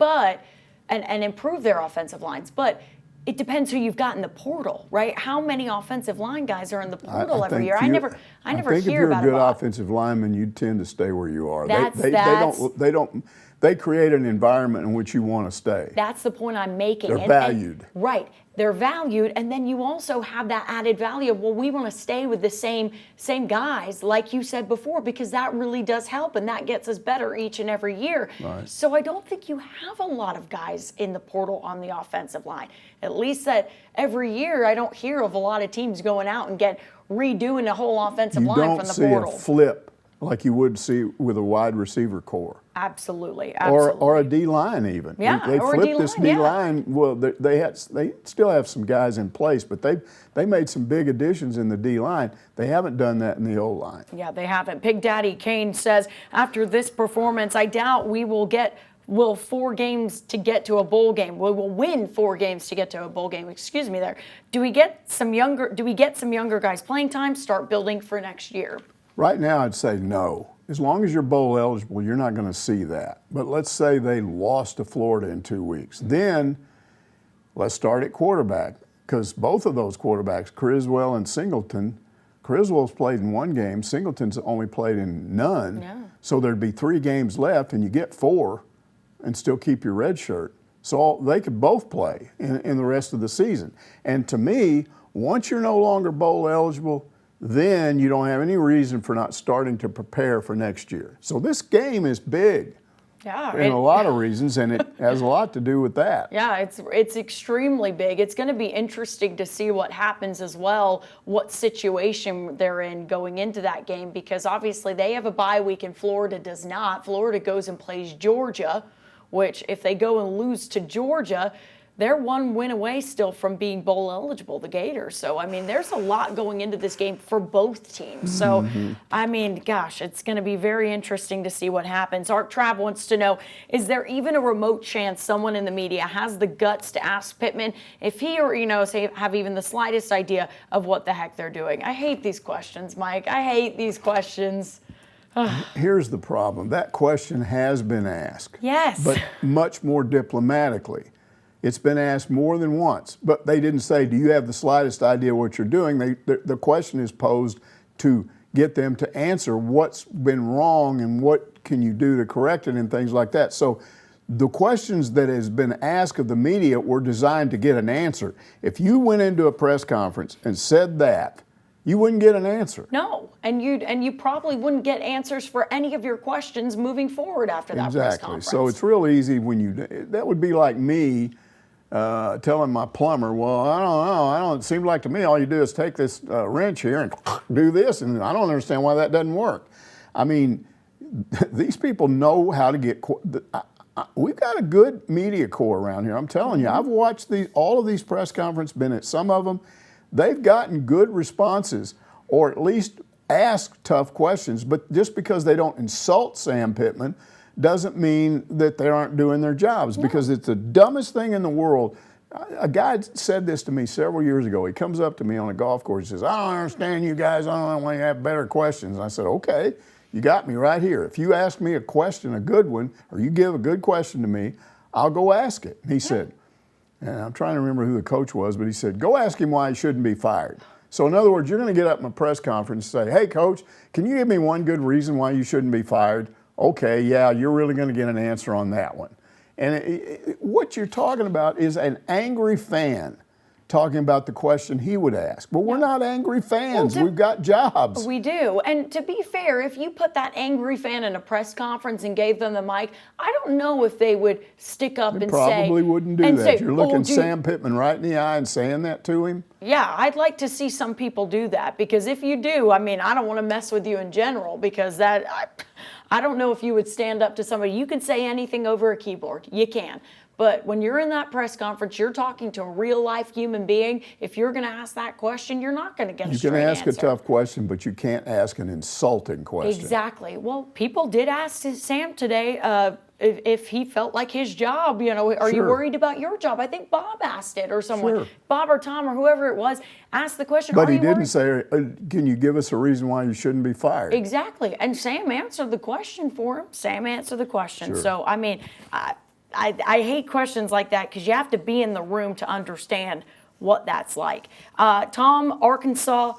[SPEAKER 1] and improve their offensive lines. But it depends who you've got in the portal, right? How many offensive line guys are in the portal every
[SPEAKER 2] think
[SPEAKER 1] year? I never
[SPEAKER 2] I think
[SPEAKER 1] hear
[SPEAKER 2] if you're
[SPEAKER 1] about
[SPEAKER 2] a good
[SPEAKER 1] it.
[SPEAKER 2] offensive lineman, you tend to stay where you are. They create an environment in which you want to stay.
[SPEAKER 1] That's the point I'm making.
[SPEAKER 2] They're valued.
[SPEAKER 1] Right. They're valued, and then you also have that added value of, well, we want to stay with the same guys, like you said before, because that really does help, and that gets us better each and every year.
[SPEAKER 2] Right.
[SPEAKER 1] So I don't think you have a lot of guys in the portal on the offensive line. At least that every year, I don't hear of a lot of teams going out and redoing the whole offensive line from the portal.
[SPEAKER 2] You don't see a flip like you would see with a wide receiver core.
[SPEAKER 1] Absolutely.
[SPEAKER 2] Or a D-line even.
[SPEAKER 1] Yeah,
[SPEAKER 2] they
[SPEAKER 1] or a
[SPEAKER 2] flipped this D-line. Yeah. Well, they still have some guys in place, but they made some big additions in the D-line. They haven't done that in the O-line.
[SPEAKER 1] Yeah, they haven't. Big Daddy Kane says, after this performance, I doubt we will get 4 games to get to a bowl game. We will win 4 games to get to a bowl game. Excuse me there. Do we get some younger guys playing time, start building for next year?
[SPEAKER 2] Right now, I'd say no. As long as you're bowl eligible, you're not going to see that. But let's say they lost to Florida in 2 weeks. Then let's start at quarterback, because both of those quarterbacks, Criswell and Singleton, Criswell's played in 1 game, Singleton's only played in none.
[SPEAKER 1] Yeah.
[SPEAKER 2] So there'd be 3 games left, and you get 4 and still keep your red shirt. So they could both play in the rest of the season. And to me, once you're no longer bowl eligible, then you don't have any reason for not starting to prepare for next year. So this game is big.
[SPEAKER 1] Yeah,
[SPEAKER 2] in a lot of reasons, and it has a lot to do with that.
[SPEAKER 1] Yeah, it's extremely big. It's going to be interesting to see what happens as well, what situation they're in going into that game, because obviously they have a bye week and Florida does not. Florida goes and plays Georgia, which if they go and lose to Georgia, they're 1 win away still from being bowl eligible, the Gators. So, I mean, there's a lot going into this game for both teams. So, I mean, gosh, it's going to be very interesting to see what happens. Art Trav wants to know, is there even a remote chance someone in the media has the guts to ask Pittman if he or Enos have even the slightest idea of what the heck they're doing? I hate these questions, Mike. I hate these questions.
[SPEAKER 2] Here's the problem. That question has been asked.
[SPEAKER 1] Yes.
[SPEAKER 2] But much more diplomatically. It's been asked more than once, but they didn't say, do you have the slightest idea what you're doing? The question is posed to get them to answer what's been wrong and what can you do to correct it and things like that. So the questions that has been asked of the media were designed to get an answer. If you went into a press conference and said that, you wouldn't get an answer.
[SPEAKER 1] No, and you probably wouldn't get answers for any of your questions moving forward after that press conference.
[SPEAKER 2] So it's real easy that would be like me telling my plumber, well, I don't, it seems like to me all you do is take this wrench here and do this, and I don't understand why that doesn't work. I mean, these people know how to get, we've got a good media corps around here, I'm telling you. I've watched all of these press conferences, been at some of them. They've gotten good responses, or at least asked tough questions, but just because they don't insult Sam Pittman doesn't mean that they aren't doing their jobs, because it's the dumbest thing in the world. A guy said this to me several years ago. He comes up to me on a golf course. He says, I don't understand you guys. I don't want to have better questions. And I said, okay, you got me right here. If you ask me a question, a good one, or you give a good question to me, I'll go ask it. And he said, and I'm trying to remember who the coach was, but he said, go ask him why he shouldn't be fired. So in other words, you're going to get up in a press conference and say, hey, coach, can you give me one good reason why you shouldn't be fired? Okay, yeah, you're really going to get an answer on that one. And what you're talking about is an angry fan talking about the question he would ask. But we're not angry fans. We've got jobs.
[SPEAKER 1] We do. And to be fair, if you put that angry fan in a press conference and gave them the mic, I don't know if they would stick up and say.
[SPEAKER 2] Probably wouldn't do that. You're looking Sam Pittman right in the eye and saying that to him?
[SPEAKER 1] Yeah, I'd like to see some people do that, because if you do, I mean, I don't want to mess with you in general, because I don't know if you would stand up to somebody. You can say anything over a keyboard. You can. But when you're in that press conference, you're talking to a real-life human being. If you're going to ask that question, you're not going to get a straight answer.
[SPEAKER 2] You can ask a tough question, but you can't ask an insulting question.
[SPEAKER 1] Exactly. Well, people did ask Sam today if he felt like his job, are you worried about your job? I think Bob asked it, or someone, Bob or Tom or whoever it was, asked the question.
[SPEAKER 2] But he didn't say, can you give us a reason why you shouldn't be fired?
[SPEAKER 1] Exactly. And Sam answered the question for him. Sam answered the question. So, I mean, I hate questions like that because you have to be in the room to understand what that's like. Tom Arkansawyer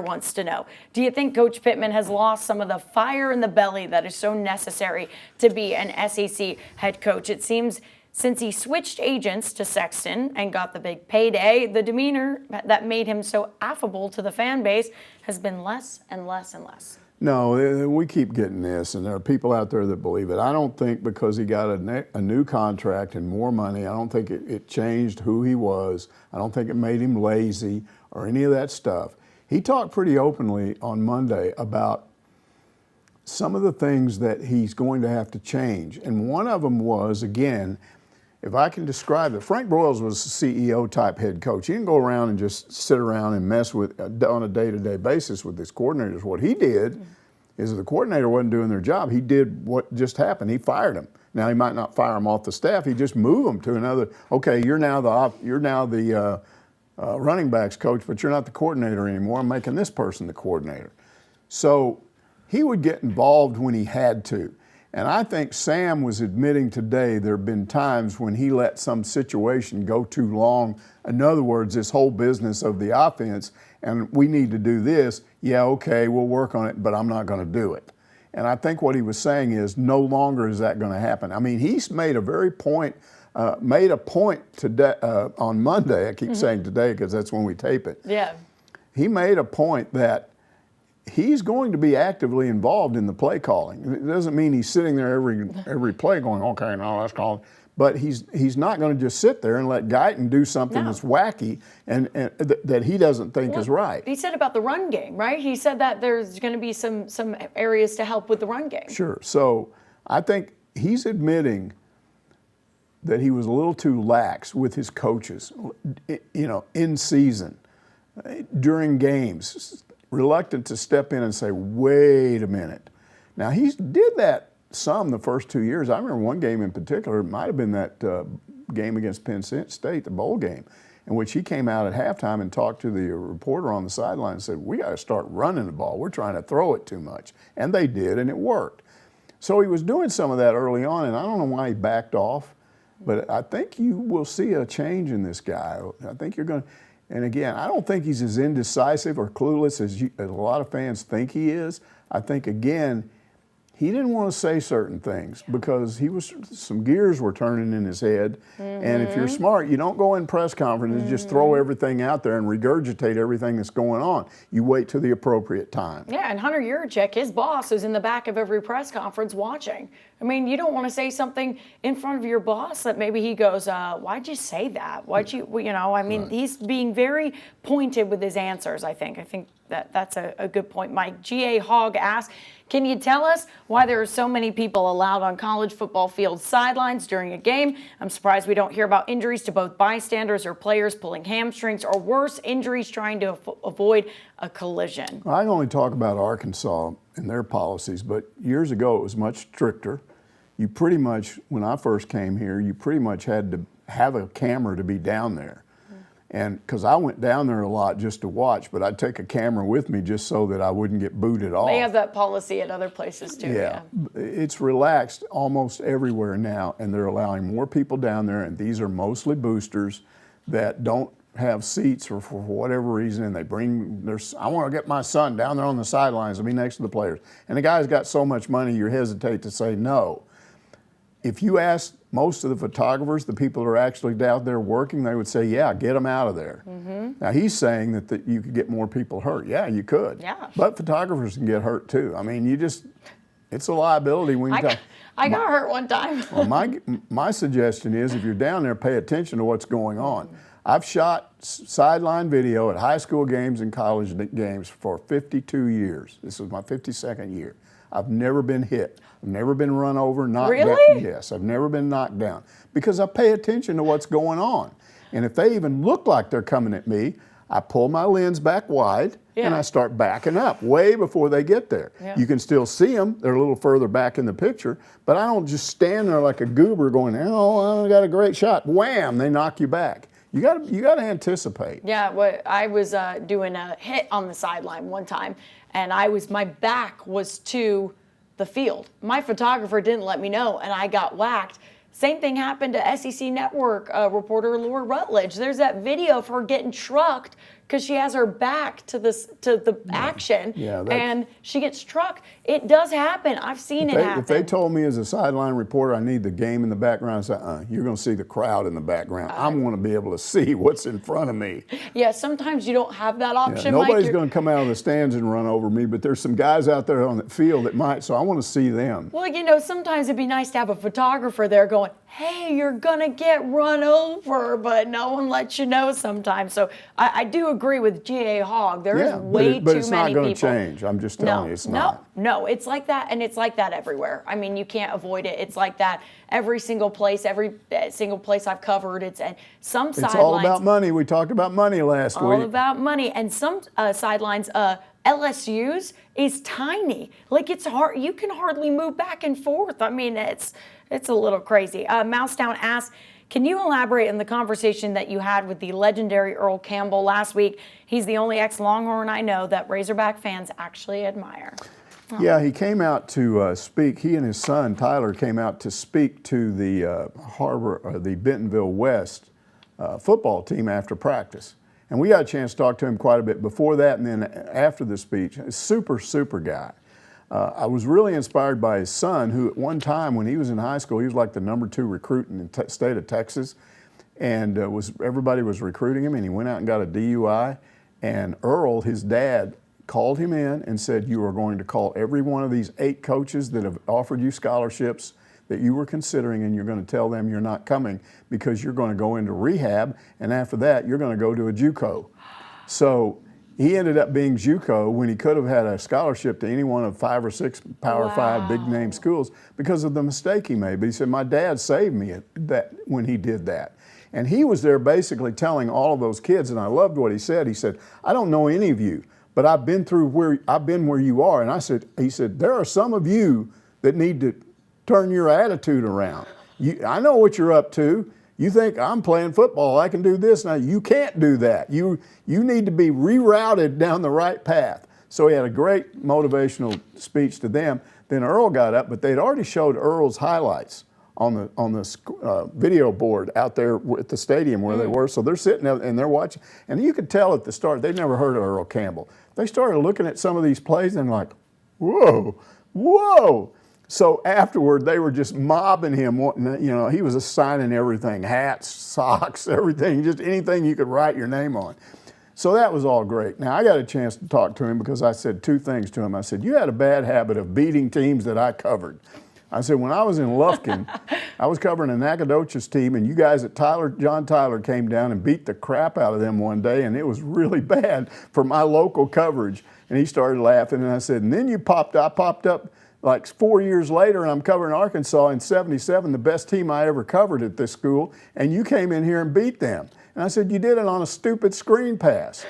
[SPEAKER 1] wants to know, do you think Coach Pittman has lost some of the fire in the belly that is so necessary to be an SEC head coach? It seems since he switched agents to Sexton and got the big payday, the demeanor that made him so affable to the fan base has been less and less and less.
[SPEAKER 2] No, we keep getting this, and there are people out there that believe it. I don't think because he got a new contract and more money, I don't think it changed who he was. I don't think it made him lazy or any of that stuff. He talked pretty openly on Monday about some of the things that he's going to have to change. And one of them was, again, if I can describe it, Frank Broyles was a CEO type head coach. He didn't go around and just sit around and mess with on a day-to-day basis with his coordinators. What he did is if the coordinator wasn't doing their job, he did what just happened. He fired them. Now he might not fire them off the staff. He just moved them to another. Okay, you're now the running backs coach, but you're not the coordinator anymore. I'm making this person the coordinator. So he would get involved when he had to. And I think Sam was admitting today there have been times when he let some situation go too long. In other words, this whole business of the offense, and we need to do this. Yeah, okay, we'll work on it, but I'm not going to do it. And I think what he was saying is no longer is that going to happen. I mean, he's made a point today on Monday. I keep saying today because that's when we tape it.
[SPEAKER 1] Yeah.
[SPEAKER 2] He made a point that he's going to be actively involved in the play calling. It doesn't mean he's sitting there every play going, okay, now let's call it. But he's not going to just sit there and let Guyton do something that's wacky and that he doesn't think is right.
[SPEAKER 1] He said about the run game, right? He said that there's going to be some areas to help with the run game.
[SPEAKER 2] Sure. So I think he's admitting that he was a little too lax with his coaches, in season, during games, reluctant to step in and say, wait a minute. Now, he did that some the first 2 years. I remember one game in particular, it might have been that game against Penn State, the bowl game, in which he came out at halftime and talked to the reporter on the sideline and said, we got to start running the ball. We're trying to throw it too much. And they did, and it worked. So he was doing some of that early on, and I don't know why he backed off, but I think you will see a change in this guy. I think you're going to. And again, I don't think he's as indecisive or clueless as a lot of fans think he is. I think, again, he didn't want to say certain things because some gears were turning in his head. And if you're smart, you don't go in press conferences and just throw everything out there and regurgitate everything that's going on. You wait till the appropriate time.
[SPEAKER 1] Yeah, and Hunter Yurachek, his boss, is in the back of every press conference watching. I mean, you don't want to say something in front of your boss that maybe he goes, why'd you say that? Why'd you, right. He's being very pointed with his answers, I think. I think that's a good point. Mike G.A. Hogg asks, can you tell us why there are so many people allowed on college football field sidelines during a game? I'm surprised we don't hear about injuries to both bystanders or players pulling hamstrings or worse, injuries trying to avoid a collision.
[SPEAKER 2] I only talk about Arkansas and their policies, but years ago it was much stricter. You pretty much, when I first came here, you pretty much had to have a camera to be down there. And because I went down there a lot just to watch, but I'd take a camera with me just so that I wouldn't get booted off.
[SPEAKER 1] They have that policy at other places too.
[SPEAKER 2] Yeah. It's relaxed almost everywhere now, and they're allowing more people down there, and these are mostly boosters that don't have seats or for whatever reason, and they bring I want to get my son down there on the sidelines to be next to the players. And the guy's got so much money, you hesitate to say no. If you ask most of the photographers, the people that are actually down there working, they would say, yeah, get them out of there. Now, he's saying that you could get more people hurt. Yeah, you could.
[SPEAKER 1] Yeah.
[SPEAKER 2] But photographers can get hurt, too. I mean, it's a liability when you
[SPEAKER 1] I got hurt one time.
[SPEAKER 2] Well, my suggestion is if you're down there, pay attention to what's going on. I've shot sideline video at high school games and college games for 52 years. This is my 52nd year. I've never been hit. I've never been run over, knocked down.
[SPEAKER 1] Really?
[SPEAKER 2] Yes, I've never been knocked down because I pay attention to what's going on. And if they even look like they're coming at me, I pull my lens back wide and I start backing up way before they get there.
[SPEAKER 1] Yeah.
[SPEAKER 2] You can still see them. They're a little further back in the picture, but I don't just stand there like a goober going, oh, I got a great shot. Wham, they knock you back. You got to anticipate.
[SPEAKER 1] Yeah, I was doing a hit on the sideline one time, and my back was to the field. My photographer didn't let me know, and I got whacked. Same thing happened to SEC Network reporter Laura Rutledge. There's that video of her getting trucked because she has her back to the action, and she gets trucked. It does happen. I've seen it happen.
[SPEAKER 2] If they told me as a sideline reporter I need the game in the background, I said, you're going to see the crowd in the background. I want to be able to see what's in front of me.
[SPEAKER 1] Yeah, sometimes you don't have that option.
[SPEAKER 2] Nobody's going to come out of the stands and run over me, but there's some guys out there on the field that might, so I want to see them.
[SPEAKER 1] Well, you know, sometimes it'd be nice to have a photographer there going, hey, you're going to get run over, but no one lets you know sometimes. So I do agree with KJ Hog. There is way too many people.
[SPEAKER 2] But it's not going to change. I'm just telling you, it's not.
[SPEAKER 1] No, it's like that, and it's like that everywhere. I mean, you can't avoid it. It's like that every single place I've covered. It's sidelines.
[SPEAKER 2] It's all about money. We talked about money last week.
[SPEAKER 1] All about money, and some sidelines, LSU's is tiny. Like, it's hard. You can hardly move back and forth. I mean, it's a little crazy. Mousetown asks, can you elaborate on the conversation that you had with the legendary Earl Campbell last week? He's the only ex-Longhorn I know that Razorback fans actually admire. Oh.
[SPEAKER 2] Yeah, he came out to speak. He and his son Tyler came out to speak to the Bentonville West football team after practice, and we got a chance to talk to him quite a bit before that and then after the speech. A super guy. I was really inspired by his son, who at one time when he was in high school, he was like the #2 recruit in the state of Texas, and everybody was recruiting him, and he went out and got a DUI, and Earl, his dad, called him in and said, you are going to call every one of these 8 coaches that have offered you scholarships that you were considering, and you're going to tell them you're not coming because you're going to go into rehab, and after that, you're going to go to a JUCO. So he ended up being JUCO when he could have had a scholarship to any one of 5 or 6 Power 5 big-name schools because of the mistake he made. But he said, my dad saved me when he did that. And he was there basically telling all of those kids, and I loved what he said. He said, I don't know any of you, but I've been where you are. And he said, there are some of you that need to turn your attitude around. I know what you're up to. You think I'm playing football, I can do this. Now you can't do that. You need to be rerouted down the right path. So he had a great motivational speech to them. Then Earl got up, but they'd already showed Earl's highlights on the video board out there at the stadium where they were. So they're sitting there and they're watching. And you could tell at the start, they'd never heard of Earl Campbell. They started looking at some of these plays and like, whoa. So afterward, they were just mobbing him. He was assigning everything, hats, socks, everything, just anything you could write your name on. So that was all great. Now, I got a chance to talk to him because I said 2 things to him. I said, you had a bad habit of beating teams that I covered. I said, when I was in Lufkin, I was covering a Nacogdoches team, and you guys at John Tyler came down and beat the crap out of them one day, and it was really bad for my local coverage. And he started laughing, and I said, and then I popped up like 4 years later, and I'm covering Arkansas in '77, the best team I ever covered at this school, and you came in here and beat them. And I said, you did it on a stupid screen pass.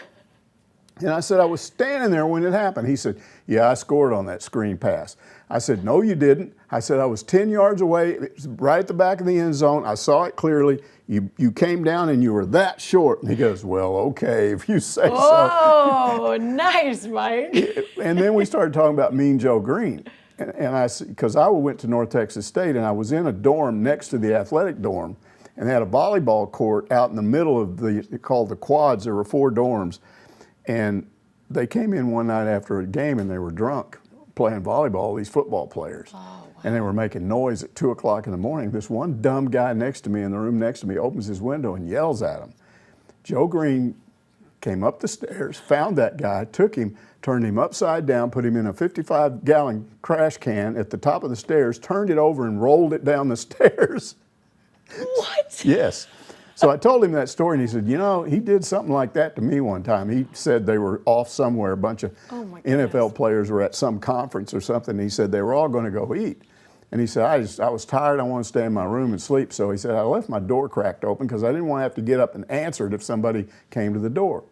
[SPEAKER 2] And I said, I was standing there when it happened. He said, yeah, I scored on that screen pass. I said, no, you didn't. I said, I was 10 yards away, right at the back of the end zone. I saw it clearly. You came down and you were that short. And he goes, well, okay, if you say so.
[SPEAKER 1] Oh, nice, Mike.
[SPEAKER 2] And then we started talking about Mean Joe Green. Because I went to North Texas State, and I was in a dorm next to the athletic dorm, and they had a volleyball court out in the middle of called the quads. There were 4 dorms. And they came in one night after a game, and they were drunk playing volleyball, these football players. Oh, wow. And they were making noise at 2 o'clock in the morning. This one dumb guy next to me in the room next to me opens his window and yells at him. Joe Green came up the stairs, found that guy, took him, turned him upside down, put him in a 55-gallon trash can at the top of the stairs, turned it over, and rolled it down the stairs.
[SPEAKER 1] What?
[SPEAKER 2] Yes. So I told him that story, and he said, he did something like that to me one time. He said they were off somewhere, a bunch of NFL players were at some conference or something, and he said they were all going to go eat. And he said, I was tired, I wanted to stay in my room and sleep. So he said, I left my door cracked open because I didn't want to have to get up and answer it if somebody came to the door.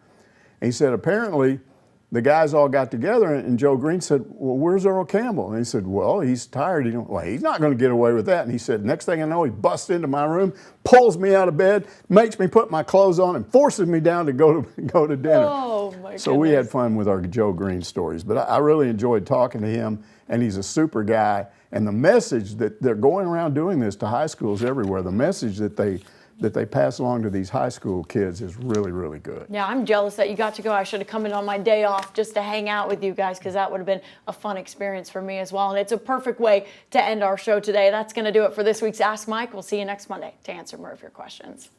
[SPEAKER 2] And he said, apparently, the guys all got together, and Joe Green said, well, where's Earl Campbell? And he said, well, he's tired. Well, he's not going to get away with that. And he said, next thing I know, he busts into my room, pulls me out of bed, makes me put my clothes on, and forces me down to go to dinner.
[SPEAKER 1] Oh, my goodness.
[SPEAKER 2] So we had fun with our Joe Green stories. But I really enjoyed talking to him, and he's a super guy. And the message that they're going around doing this to high schools everywhere, the message that they pass along to these high school kids is really, really good.
[SPEAKER 1] Yeah, I'm jealous that you got to go. I should have come in on my day off just to hang out with you guys, because that would have been a fun experience for me as well. And it's a perfect way to end our show today. That's going to do it for this week's Ask Mike. We'll see you next Monday to answer more of your questions.